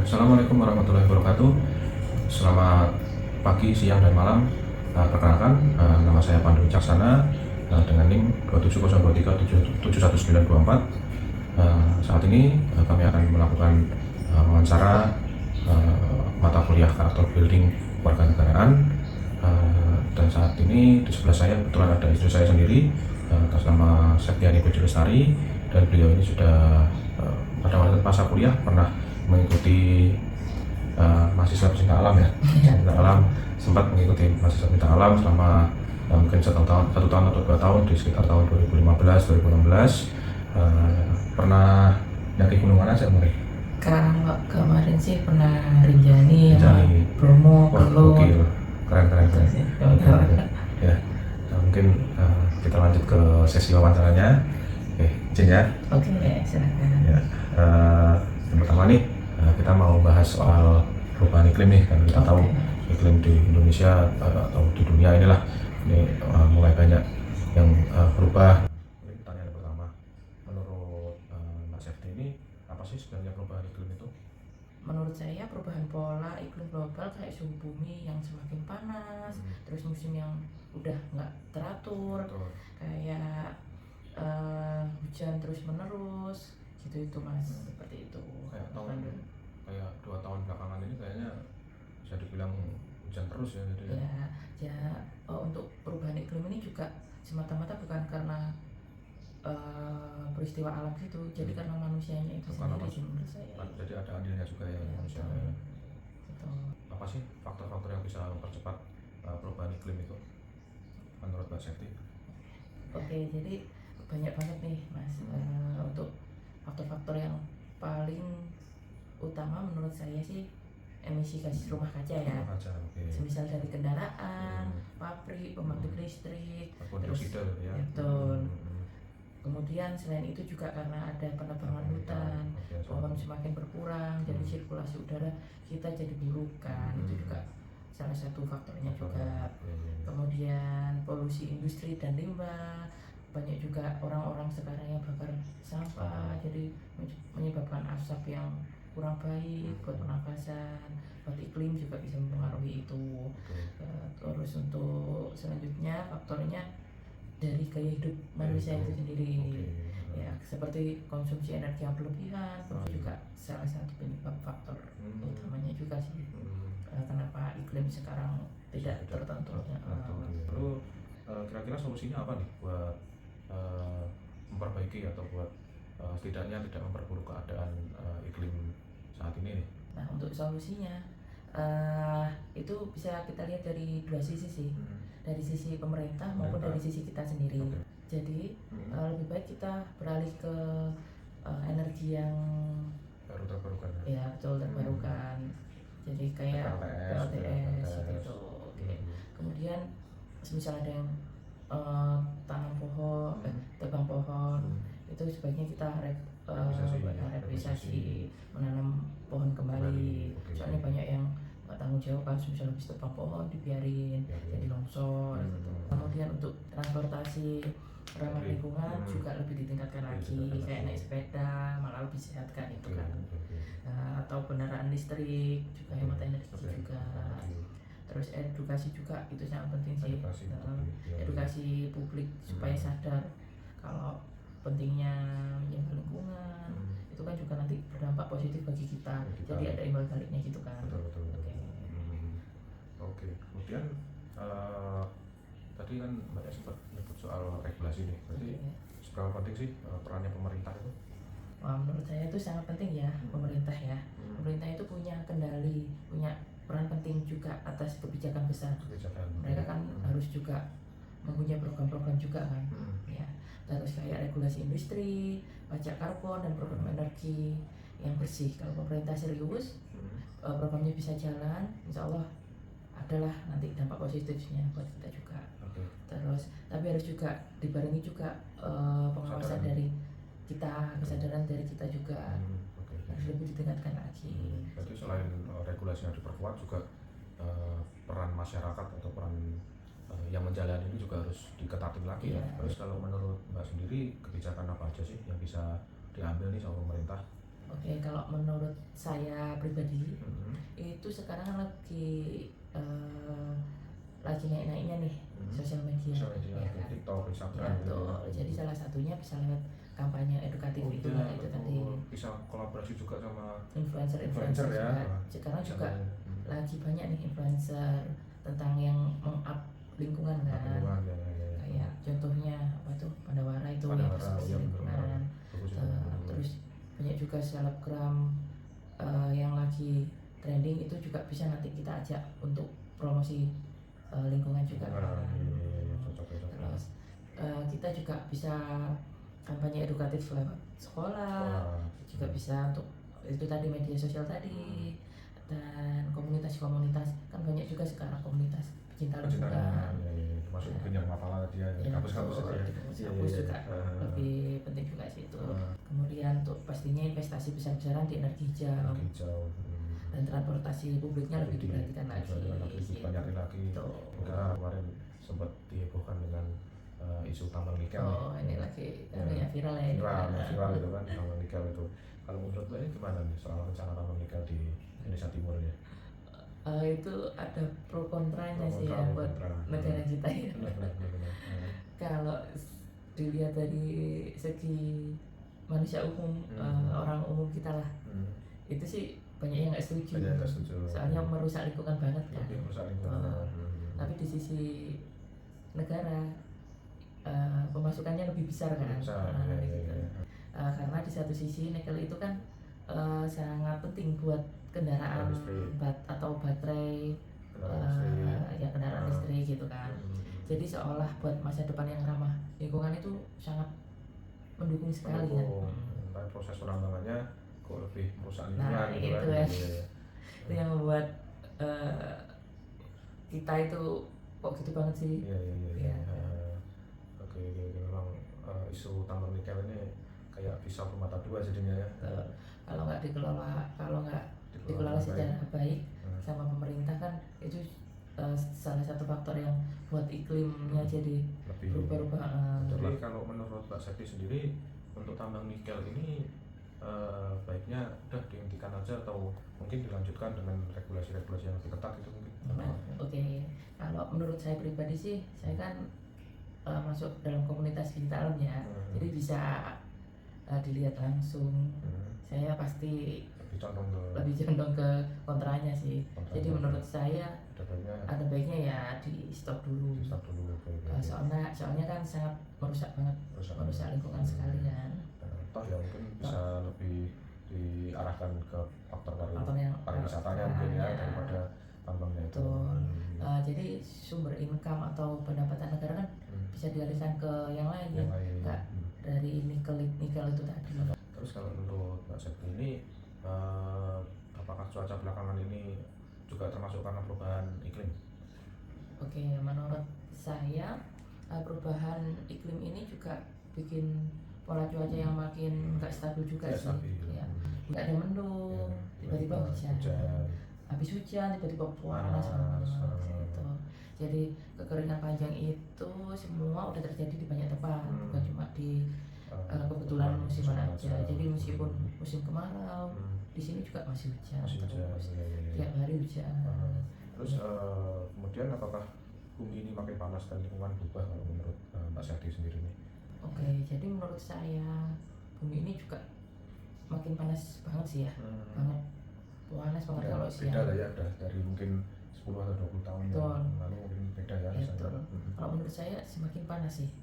Assalamualaikum warahmatullahi wabarakatuh. Selamat pagi, siang, dan malam. Perkenalkan, nama saya Pandu Wicaksana dengan NIM 270237194. Saat ini kami akan melakukan wawancara mata kuliah karakter building kewarganegaraan. Dan saat ini di sebelah saya kebetulan ada istri saya sendiri atas nama Septiani Puji Lestari, dan beliau ini sudah pada masa kuliah pernah mengikuti mahasiswa pecinta alam ya, pecinta alam, sempat mengikuti mahasiswa pecinta alam selama mungkin satu tahun atau 2 tahun di sekitar tahun 2015-2016. Pernah nyaki gunung mana sih kemarin? Kemarin sih pernah Rinjani, Bromo, Kelur. Keren. Ya, mungkin kita lanjut ke sesi wawancaranya. Oke, izin ya. Oke, silakan. Ya, yang pertama nih kita mau bahas soal perubahan iklim nih, karena kita tahu iklim di Indonesia atau di dunia inilah ini mulai banyak yang berubah. Ini pertanyaan pertama, menurut Mbak Septi ini apa sih sebenarnya perubahan iklim itu? Menurut saya perubahan pola iklim global kayak suhu bumi yang semakin panas, terus musim yang udah nggak teratur, kayak hujan terus menerus gitu itu Mas, seperti itu. Kayak 2 tahun belakangan ini kayaknya bisa dibilang hujan terus ya, gitu ya. Untuk perubahan iklim ini juga semata-mata bukan karena peristiwa alam gitu, jadi karena manusianya itu sendiri sih menurut saya. Jadi ada andilnya juga ya, manusia. Betul. Apa sih faktor-faktor yang bisa mempercepat perubahan iklim itu menurut Mbak Septi? Oke, jadi banyak banget nih Mas. Untuk faktor-faktor yang paling utama menurut saya sih emisi gas rumah kaca ya. Semisal dari kendaraan, pabrik, pembangkit listrik, terus ya. Betul. Kemudian selain itu juga karena ada penebangan hutan, pohon semakin berkurang, jadi sirkulasi udara kita jadi buruk kan. Itu juga salah satu faktornya juga. Kemudian polusi industri dan limbah, banyak juga orang-orang sekarang yang bakar sampah, jadi menyebabkan asap yang kurang baik buat pernafasan, buat iklim juga bisa mempengaruhi itu. Terus untuk selanjutnya faktornya dari gaya hidup manusia itu sendiri, ya, seperti konsumsi energi yang berlebihan, itu juga salah satu penyebab faktor utamanya juga sih. Kenapa iklim sekarang tidak tertentu. Lalu kira-kira solusinya apa nih buat memperbaiki atau buat setidaknya tidak memperburuk keadaan iklim saat ini nih? Nah, untuk solusinya itu bisa kita lihat dari dua sisi sih, dari sisi pemerintah maupun dari sisi kita sendiri. Jadi lebih baik kita beralih ke energi yang terbarukan. Ya, betul, terbarukan. Jadi kayak PLTS gitu. Kemudian misal ada yang tanam pohon, tebang pohon, itu sebaiknya kita revitalisasi, menanam pohon kembali. Soalnya banyak yang nggak tanggung jawab kan, misalnya habis tebang pohon dibiarin jadi longsor gitu. Kemudian untuk transportasi ramah lingkungan juga lebih ditingkatkan lagi, kayak naik sepeda malah lebih sehat kan itu kan. Atau kendaraan listrik juga hemat energi juga. Terus edukasi juga itu sangat penting sih. Edukasi publik supaya sadar kalau pentingnya menjaga lingkungan, itu kan juga nanti berdampak positif bagi kita. Jadi ada imbal baliknya gitu kan. Oke. Kemudian tadi kan Mbak sempat menyebut soal regulasi nih. Berarti seberapa penting sih perannya pemerintah itu? Menurut saya itu sangat penting ya, pemerintah ya. Pemerintah itu punya kendali, punya peran penting juga atas kebijakan besar. Mereka kan harus juga mempunyai program-program juga kan. Ya. Terus kayak regulasi industri, pajak karbon, dan program energi yang bersih. Kalau pemerintah serius, programnya bisa jalan, insya Allah adalah nanti dampak positifnya buat kita juga. Terus tapi harus juga dibarengi juga pengawasan dari kita, kesadaran dari kita juga harus lebih ditingkatkan lagi. Berarti selain regulasi yang diperkuat juga peran masyarakat atau peran yang menjalani ini juga harus diketatin lagi ya. Terus kalau menurut Mbak sendiri kebijakan apa aja sih yang bisa diambil nih sama pemerintah Oke, kalau menurut saya pribadi itu sekarang kan lagi naik-naiknya nih sosial media, Sosial media, ya kan? TikTok, Ya, Instagram gitu betul. ya. Jadi salah satunya bisa lewat kampanye edukatif itu iya, itu tadi bisa kolaborasi juga sama influencer influencer ya. juga. Sekarang Bisa juga lagi banyak nih influencer tentang yang meng-up lingkungan kan. lingkungan ya. Kayak contohnya apa tuh Pandawara itu yang Pandawara, bersih iya, lingkungan. bagus itu. Terus banyak juga selebgram yang lagi trending itu juga bisa nanti kita ajak untuk promosi lingkungan juga kan. Iya, cocok. Terus kita juga bisa kampanye edukatif lewat sekolah, juga bisa untuk itu tadi media sosial tadi, dan komunitas-komunitas kan banyak juga sekarang komunitas pecinta lingkungan. Ya, masuk mungkin yang mapalah dia kampus-kampus aja ya. Kampus juga lebih penting juga sih itu. Kemudian untuk pastinya investasi besar-besaran di energi hijau dan transportasi publiknya lebih diperhatikan lagi. Banyakin lagi. Karena kemarin sempat dihebohkan dengan isu tambang nikel. Ini lagi yang viral ya. Viral itu kan tambang nikel itu. Kalau menurut Mbak ini gimana nih soal rencana tambang nikel di Indonesia Timur ya? Itu ada pro kontranya sih ya buat negara kita ya. Kalau dilihat dari segi manusia umum, orang umum kita lah, itu sih banyak yang nggak setuju. Soalnya merusak lingkungan banget kan. Tapi di sisi negara pemasukannya lebih besar kan. Karena di satu sisi nikel itu kan sangat penting buat kendaraan atau baterai kendaraan listrik gitu kan. Jadi seolah buat masa depan yang ramah lingkungan itu sangat mendukung sekali kan. Tapi proses penambangannya kok lebih merusak lingkungan gitu kan. Itu yang membuat kita itu kok gitu banget sih. Iya. Oke, memang isu tambang nikel ini kayak pisau bermata dua jadinya ya. Kalau nggak dikelola secara baik sama pemerintah kan itu salah satu faktor yang buat iklimnya jadi berubah-ubah. Jadi kalau menurut Pak Sekti sendiri untuk tambang nikel ini baiknya udah dihentikan aja atau mungkin dilanjutkan dengan regulasi-regulasi yang lebih ketat itu mungkin? Oke. Kalau menurut saya pribadi sih, saya kan masuk dalam komunitas pencinta alam ya, jadi bisa dilihat langsung. Saya pasti lebih condong ke kontranya sih. Jadi menurut saya ada baiknya ya di stop dulu. Soalnya kan sangat merusak banget, merusak lingkungan sekali kan. Toh ya mungkin bisa lebih diarahkan ke faktor pariwisatanya mungkin ya daripada tambangnya itu. Jadi sumber income atau pendapatan negara kan bisa dialihkan ke yang lain. Nggak dari nikel itu tadi. Terus kalau menurut Mbak Septi ini apakah cuaca belakangan ini juga termasuk karena perubahan iklim? Oke, menurut saya perubahan iklim ini juga bikin pola cuaca yang makin nggak stabil juga sih. Ya, nggak ada mendung, tiba-tiba hujan. Habis hujan tiba-tiba panas gitu. Jadi kekeringan panjang itu semua udah terjadi di banyak tempat, bukan cuma di kebetulan musiman aja. Jadi meskipun musim kemarau, di sini juga masih hujan. Tiap hari hujan. Terus kemudian apakah bumi ini makin panas dan lingkungan berubah kalau menurut Mbak Syahdi sendiri nih? Oke, jadi menurut saya bumi ini juga makin panas banget sih ya, panas banget kalau siang. Beda lah ya, dari mungkin 10 atau 20 tahun yang lalu mungkin beda ya. Kalau menurut saya semakin panas sih.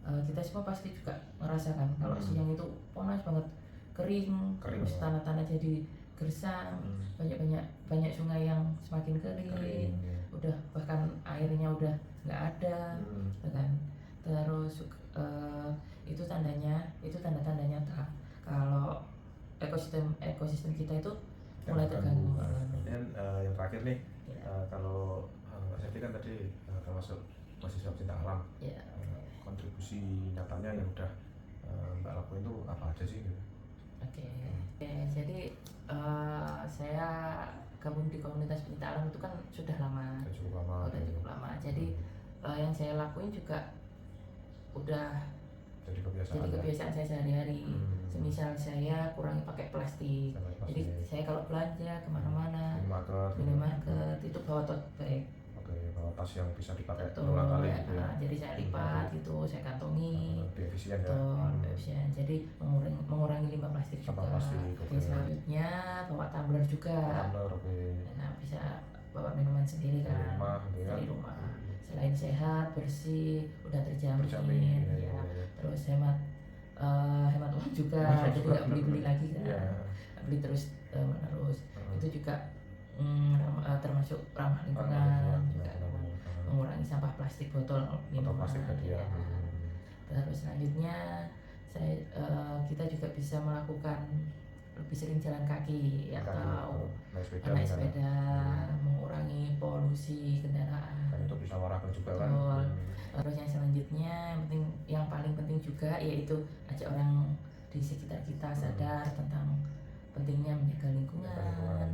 Kita semua pasti juga merasakan kalau siang itu panas banget, kering terus tanah-tanah jadi gersang, banyak sungai yang semakin kering, udah bahkan airnya udah nggak ada, kan. Terus itu tanda-tandanya kalau ekosistem kita itu mulai terganggu. Kemudian yang terakhir nih, kalau Mbak Septi kan tadi termasuk mahasiswa pecinta alam, kontribusi nyatanya yang udah Mbak lakuin itu apa aja sih? Oke, jadi saya gabung di komunitas pecinta alam itu kan sudah lama. Cukup lama. Jadi yang saya lakuin juga udah jadi kebiasaan. Jadi kebiasaan saya sehari-hari. Semisal saya kurangi pakai plastik. Sampai plastik. Jadi saya kalau belanja kemana-mana, minimarket itu bawa tote bag. Oke, bawa tas yang bisa dipakai Betul, berulang kali ya, gitu ya. jadi saya lipat gitu, saya kantongi. Lebih efisien ya. Betul, efisien. Jadi mengurangi limbah plastik juga. Sampah plastik, Oke, selanjutnya bawa tumbler juga. Tumbler, oke. Nah, bisa bawa minuman sendiri kan dari rumah. Selain sehat, bersih, udah terjamin, ya. Terus hemat uang juga, jadi nggak beli-beli lagi kan, beli terus menerus. Itu juga termasuk ramah lingkungan, juga mengurangi sampah plastik botol minuman. Plastik tadi ya. Terus selanjutnya kita juga bisa melakukan lebih sering jalan kaki atau naik sepeda, mengurangi polusi kendaraan. Dan itu bisa olahraga juga kan. Terus yang selanjutnya yang paling penting juga yaitu ajak orang di sekitar kita sadar tentang pentingnya menjaga lingkungan.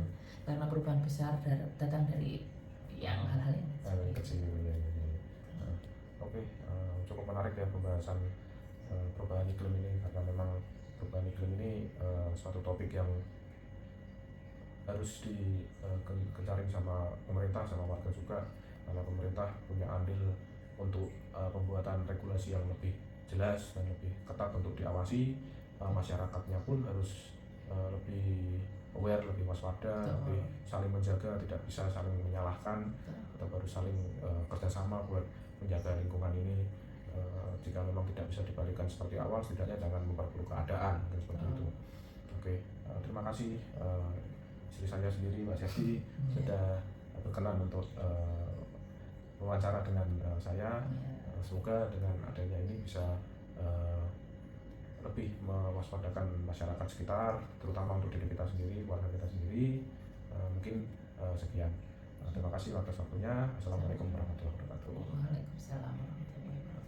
Karena perubahan besar datang dari yang hal-hal yang kecil. Oke, cukup menarik ya pembahasan perubahan iklim ini, karena memang perubahan iklim ini suatu topik yang harus digencarin sama pemerintah, sama warga juga, karena pemerintah punya andil untuk pembuatan regulasi yang lebih jelas dan lebih ketat untuk diawasi. Masyarakatnya pun harus lebih aware, lebih waspada, lebih saling menjaga, tidak bisa saling menyalahkan, kita harus saling kerjasama buat menjaga lingkungan ini. Jika memang tidak bisa dibalikan seperti awal, setidaknya jangan memperburuk keadaan, seperti itu. Oke, terima kasih istri saya sendiri, Mbak Sesi, sudah berkenan untuk wawancara dengan saya. Semoga dengan adanya ini bisa lebih mewaspadakan masyarakat sekitar, terutama untuk diri kita sendiri, keluarga kita sendiri. Mungkin sekian. Terima kasih atas waktunya. Assalamualaikum warahmatullahi wabarakatuh. Waalaikumsalam warahmatullahi wabarakatuh.